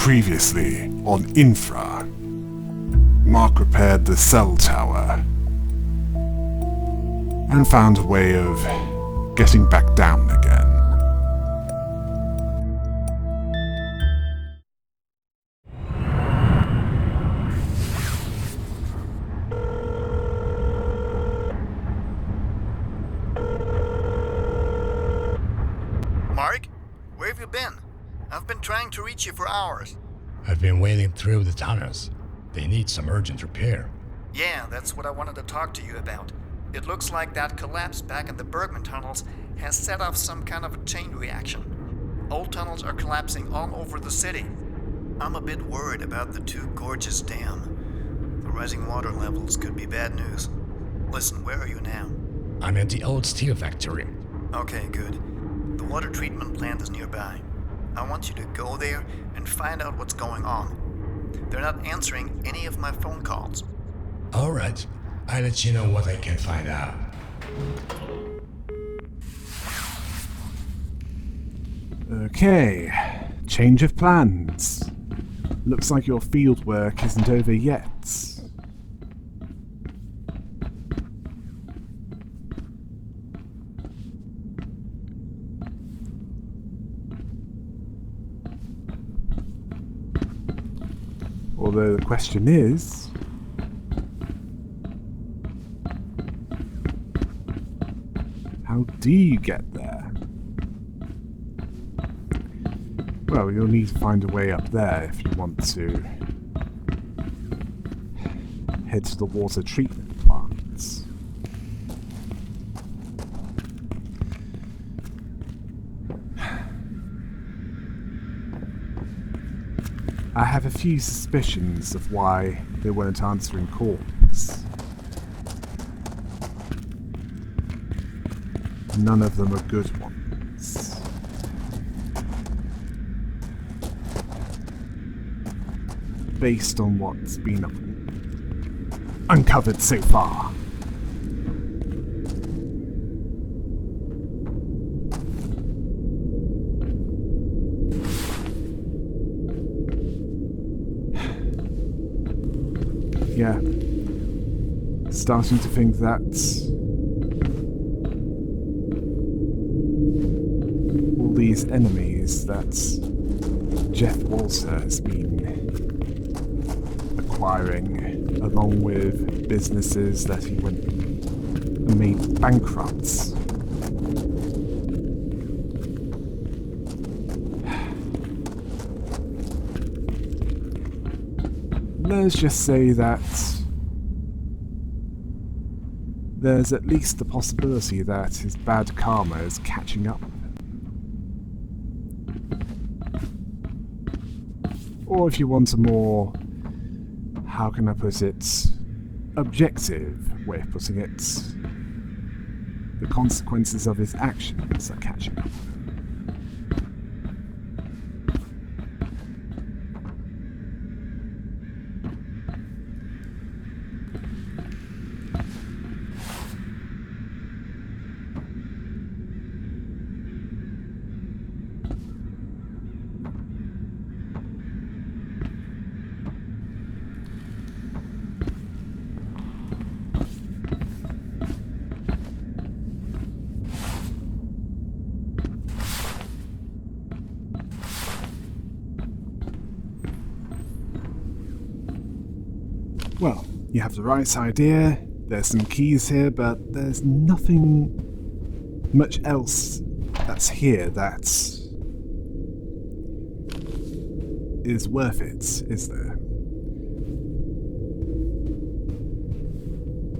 Previously on INFRA, Mark repaired the cell tower and found a way of getting back down again. Mark, where have you been? I've been trying to reach you for hours. I've been wading through the tunnels. They need some urgent repair. Yeah, that's what I wanted to talk to you about. It looks like that collapse back in the Bergman tunnels has set off some kind of a chain reaction. Old tunnels are collapsing all over the city. I'm a bit worried about the Two Gorges Dam. The rising water levels could be bad news. Listen, where are you now? I'm at the old steel factory. Okay, good. The water treatment plant is nearby. I want you to go there and find out what's going on. They're not answering any of my phone calls. All right, I'll let you know what I can find out. Okay, change of plans. Looks like your field work isn't over yet. Although the question is, how do you get there? Well, you'll need to find a way up there if you want to head to the water treatment plants. I have a few suspicions of why they weren't answering calls. None of them are good ones. Based on what's been uncovered so far. Yeah, starting to think that all these enemies that Jeff Walter has been acquiring, along with businesses that he went and made bankrupt. Let's just say that there's at least the possibility that his bad karma is catching up with him. Or if you want a more, how can I put it, objective way of putting it, the consequences of his actions are catching up with him. Well, you have the right idea, there's some keys here, but there's nothing much else that's here that is worth it, is there?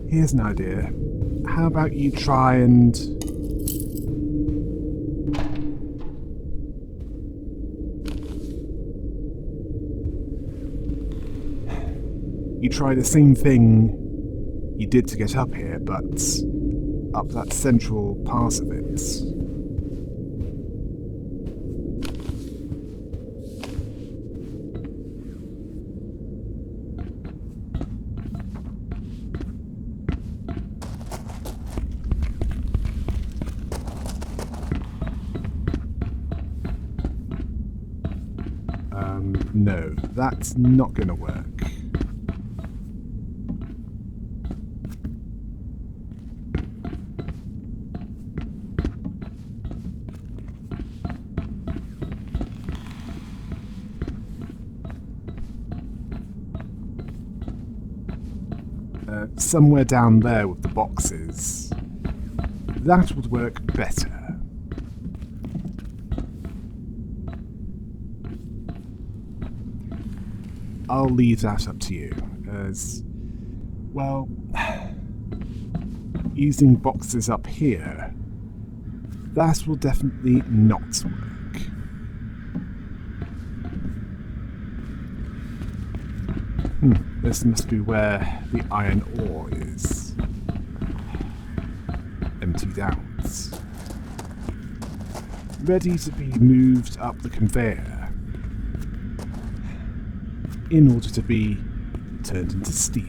Here's an idea. How about you try and try the same thing you did to get up here, but up that central part of it. No, that's not going to work. Somewhere down there with the boxes. That would work better. I'll leave that up to you, as, well, using boxes up here, that will definitely not work. This must be where the iron ore is. Emptied out. Ready to be moved up the conveyor in order to be turned into steel.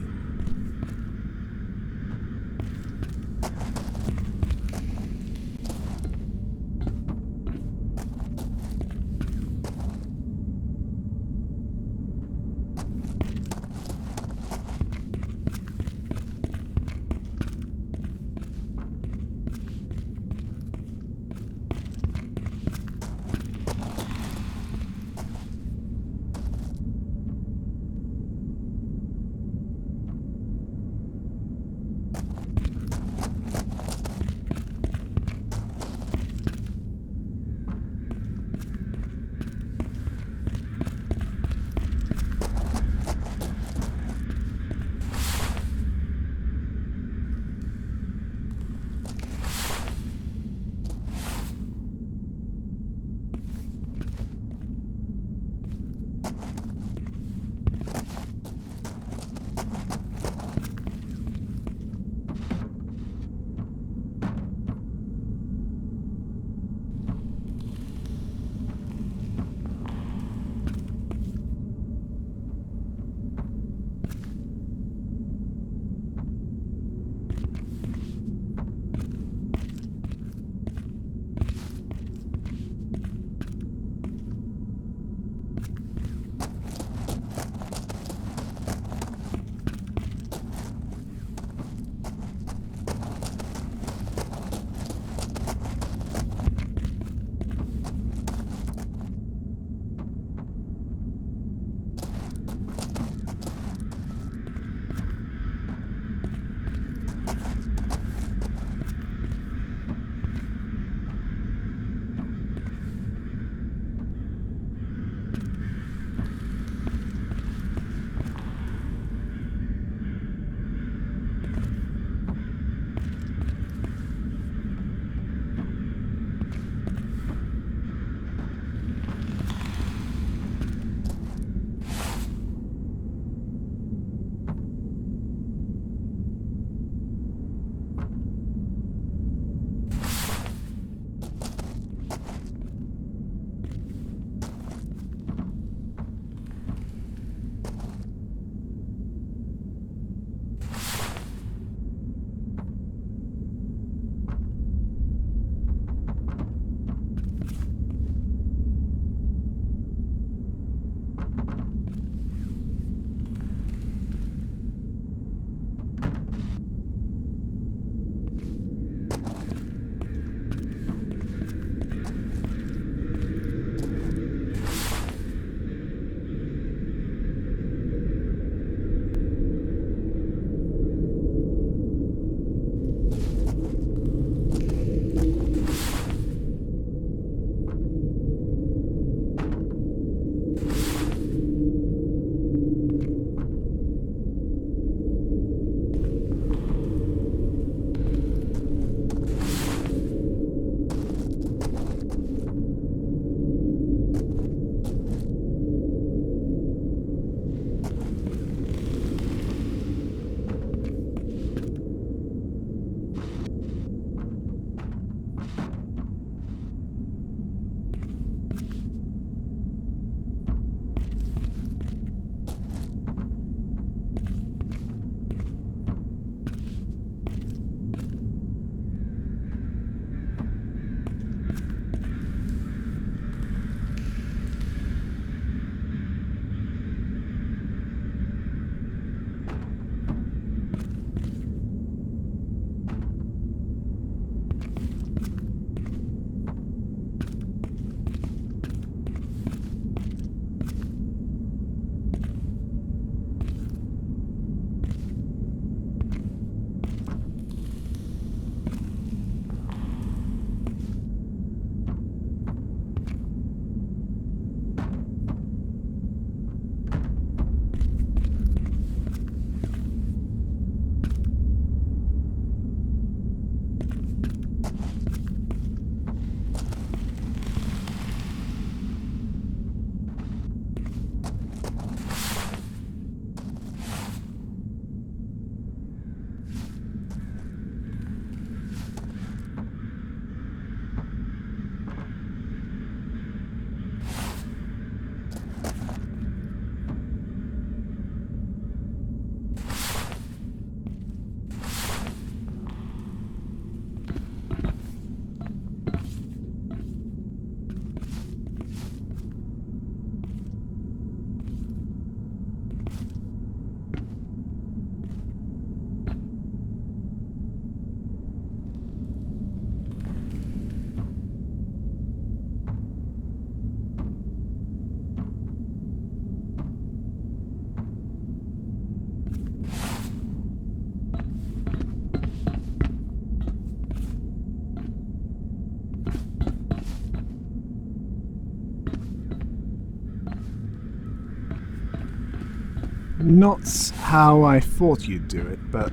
Not how I thought you'd do it, but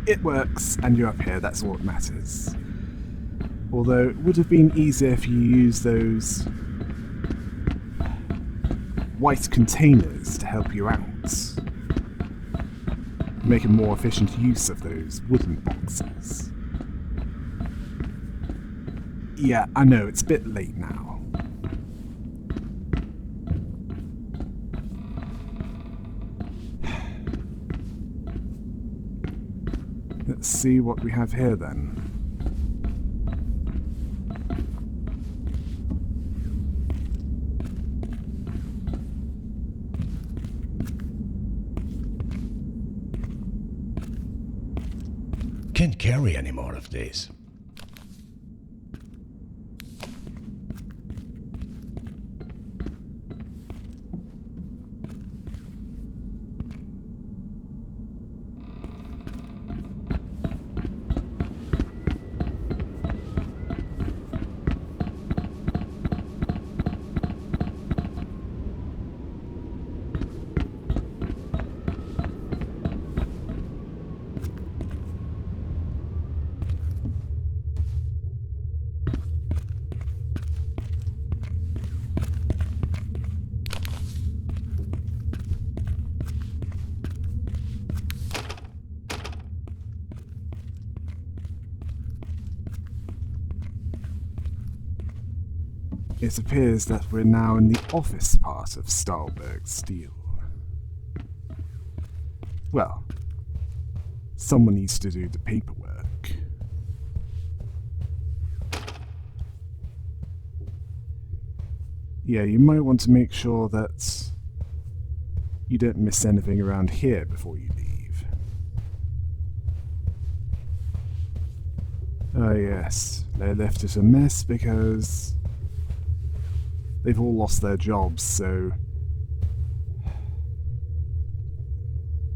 it works, and you're up here, that's all that matters. Although it would have been easier if you used those white containers to help you out. Make a more efficient use of those wooden boxes. Yeah, I know, it's a bit late now. Let's see what we have here then. Can't carry any more of these. It appears that we're now in the office part of Stahlberg Steel. Well, someone needs to do the paperwork. Yeah, you might want to make sure that you don't miss anything around here before you leave. Oh yes, they left it a mess because they've all lost their jobs, so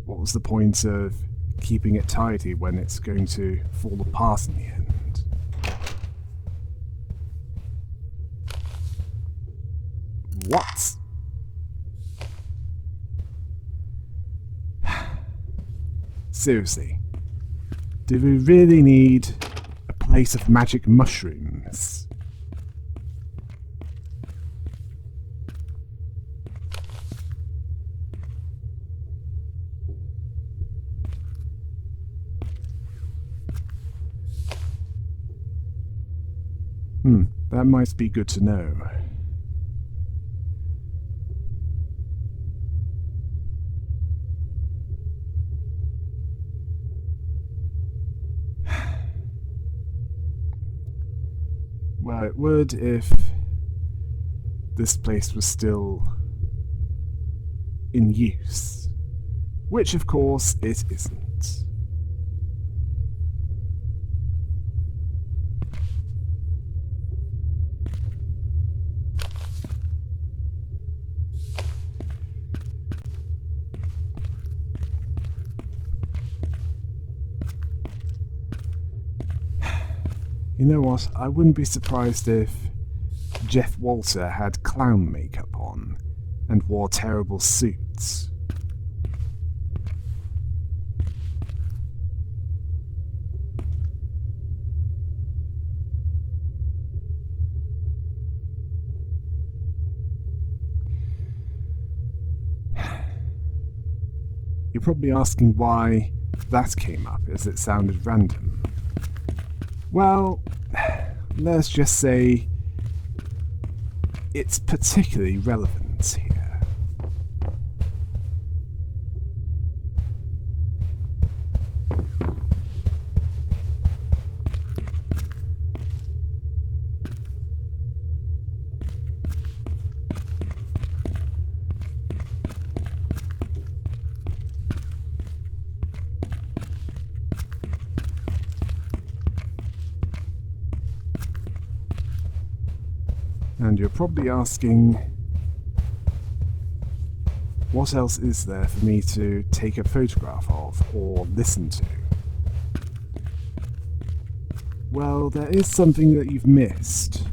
what was the point of keeping it tidy when it's going to fall apart in the end? What? Seriously, do we really need a plate of magic mushrooms? That might be good to know. Well, it would if this place was still in use, which of course it isn't. You know what, I wouldn't be surprised if Jeff Walter had clown makeup on and wore terrible suits. You're probably asking why that came up, as it sounded random. Well, let's just say it's particularly relevant here. And you're probably asking, what else is there for me to take a photograph of or listen to? Well, there is something that you've missed.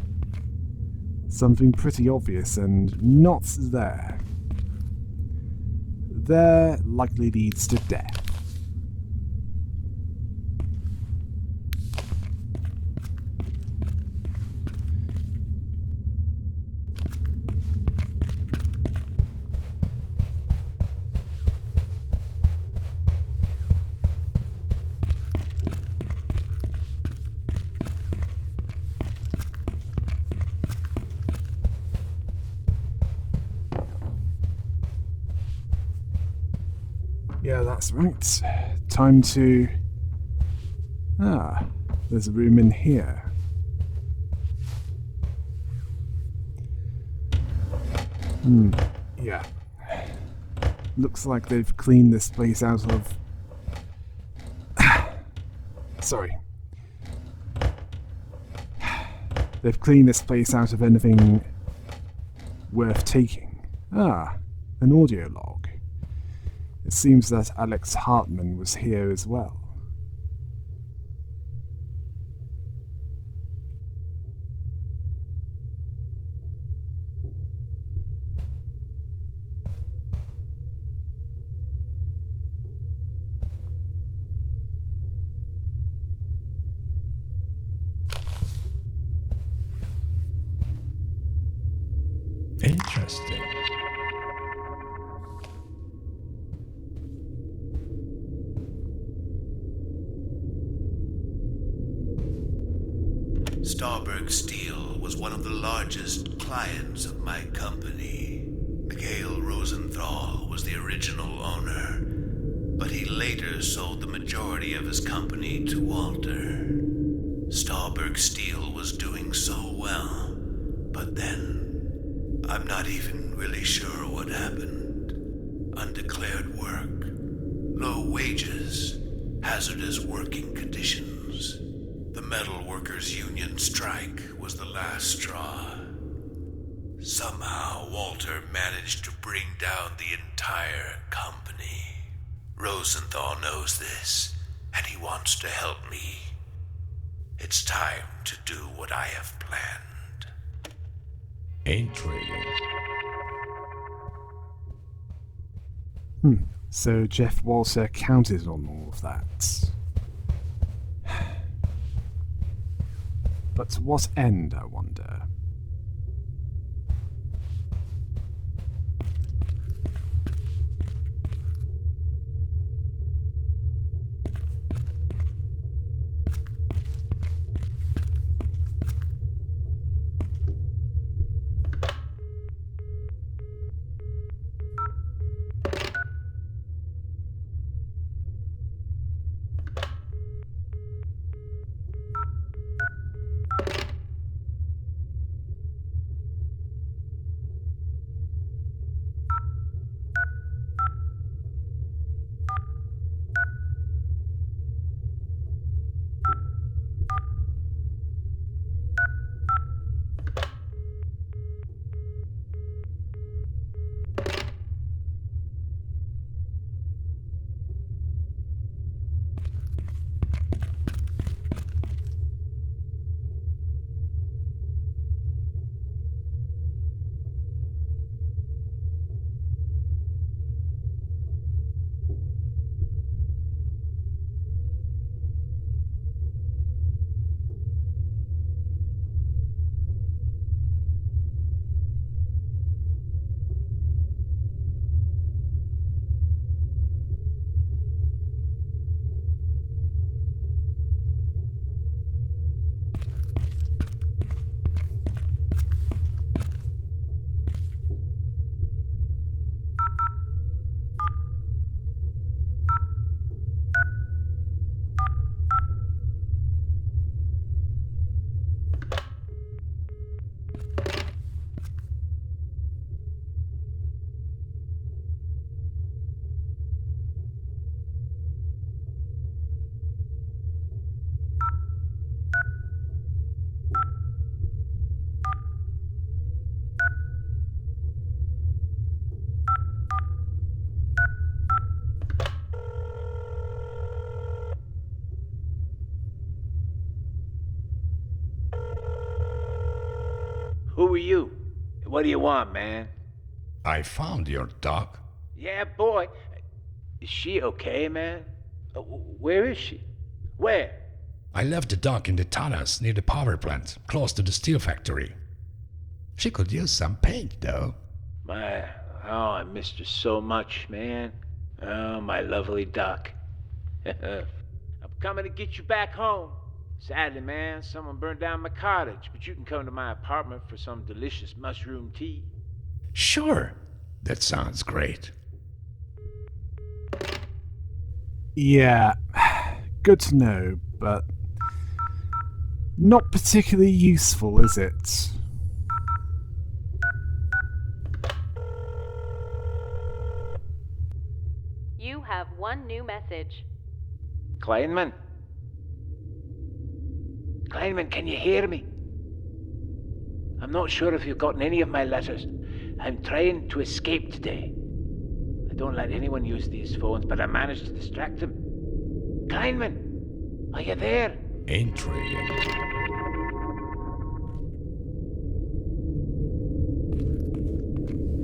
Something pretty obvious and not there. there likely leads to death. Yeah, that's right. Time to... there's a room in here. Yeah. Looks like they've cleaned this place out of... Sorry. They've cleaned this place out of anything worth taking. An audio log. It seems that Alex Hartman was here as well. Interesting. Starberg Steel was one of the largest clients of my company. Mikhail Rosenthal was the original owner, but he later sold the majority of his company to Walter. Starberg Steel was doing so well, but then I'm not even really sure what happened. Undeclared work, low wages, hazardous working conditions. The Metal Workers Union strike was the last straw. Somehow, Walter managed to bring down the entire company. Rosenthal knows this, and he wants to help me. It's time to do what I have planned. Intriguing. So Jeff Walter counted on all of that. But to what end, I wonder? Who are you? What do you want, man? I found your doc. Yeah, boy. Is she okay, man? Where is she? Where? I left the dock in the tunnels near the power plant, close to the steel factory. She could use some paint, though. I missed her so much, man. Oh, my lovely duck. I'm coming to get you back home. Sadly, man, someone burned down my cottage, but you can come to my apartment for some delicious mushroom tea. Sure, that sounds great. Yeah, good to know, but not particularly useful, is it? You have one new message. Kleinman? Kleinman, can you hear me? I'm not sure if you've gotten any of my letters. I'm trying to escape today. I don't let anyone use these phones, but I managed to distract them. Kleinman, are you there? Intriguing.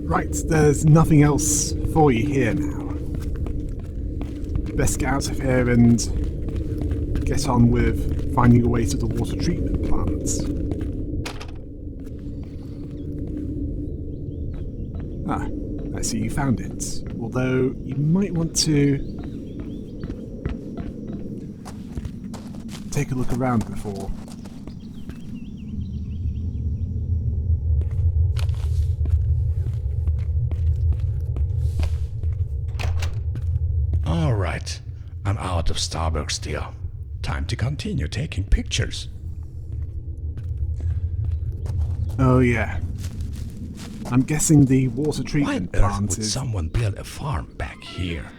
Right, there's nothing else for you here now. Best get out of here and get on with finding a way to the water treatment plant. Ah, I see you found it. Although you might want to take a look around before. All right, I'm out of Starbucks steel. Time to continue taking pictures. Oh yeah. I'm guessing the water Why on treatment earth plant would is... someone build a farm back here?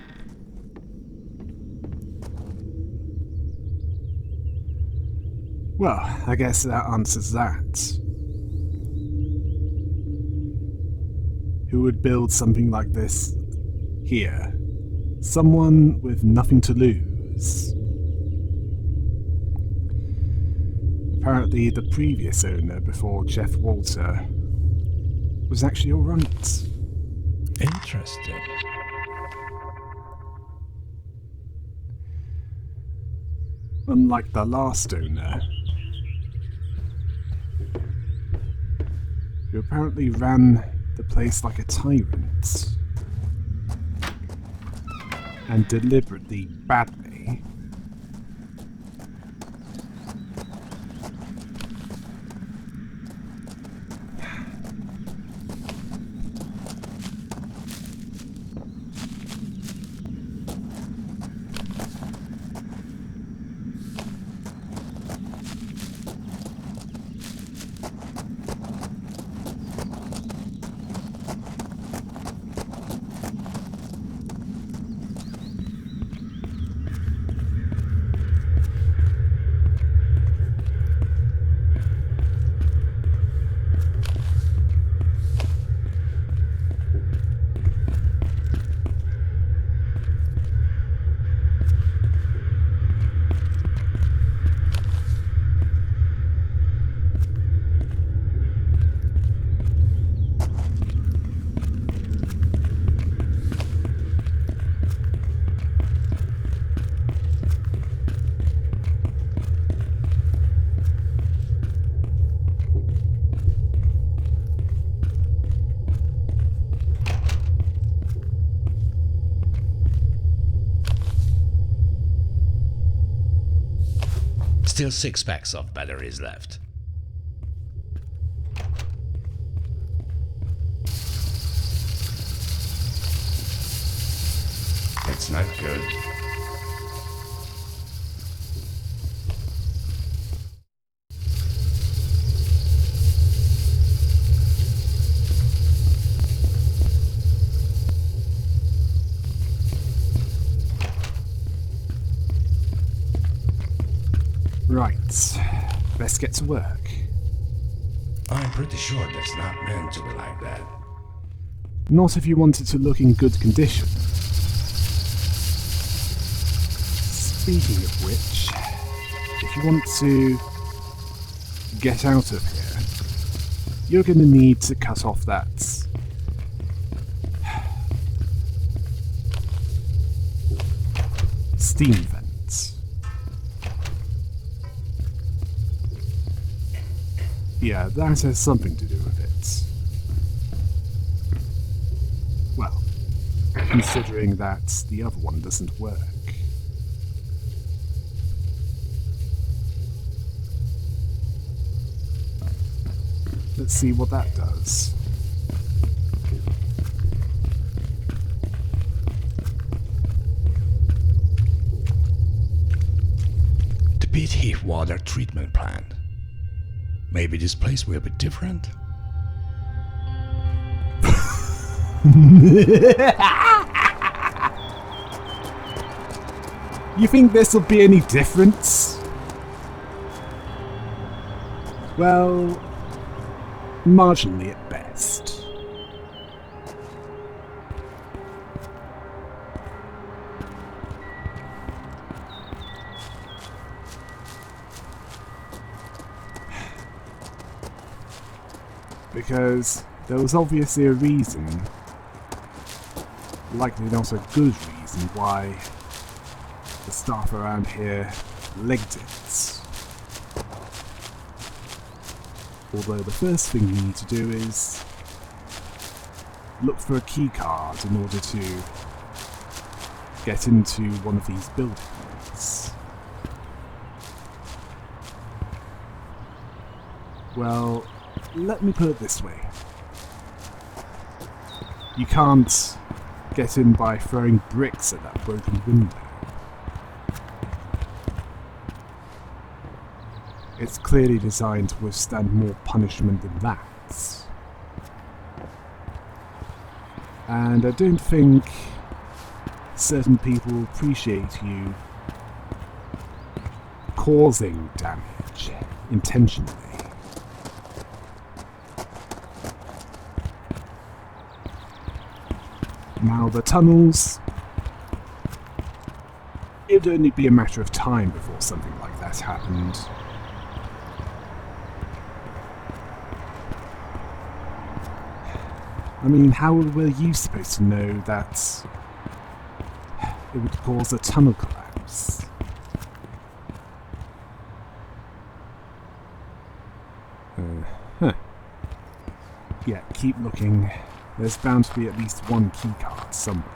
Well, I guess that answers that. Who would build something like this here? Someone with nothing to lose. Apparently the previous owner before Jeff Walter was actually alright. Interesting. Unlike the last owner, who apparently ran the place like a tyrant and deliberately badly. Still 6 packs of batteries left. It's not good. Right, best get to work. I'm pretty sure that's not meant to be like that. Not if you want it to look in good condition. Speaking of which, if you want to get out of here, you're going to need to cut off that steam vents. Yeah, that has something to do with it. Well, considering that the other one doesn't work. Let's see what that does. The pit heat water treatment plant. Maybe this place will be different? You think this'll be any difference? Well, marginally at best. Because there was obviously a reason, likely not a good reason, why the staff around here legged it. Although the first thing you need to do is look for a key card in order to get into one of these buildings. Well, let me put it this way. You can't get in by throwing bricks at that broken window. It's clearly designed to withstand more punishment than that. And I don't think certain people appreciate you causing damage intentionally. Now the tunnels, it would only be a matter of time before something like that happened. I mean, how were you supposed to know that it would cause a tunnel collapse? Yeah, keep looking. There's bound to be at least one keycard somewhere.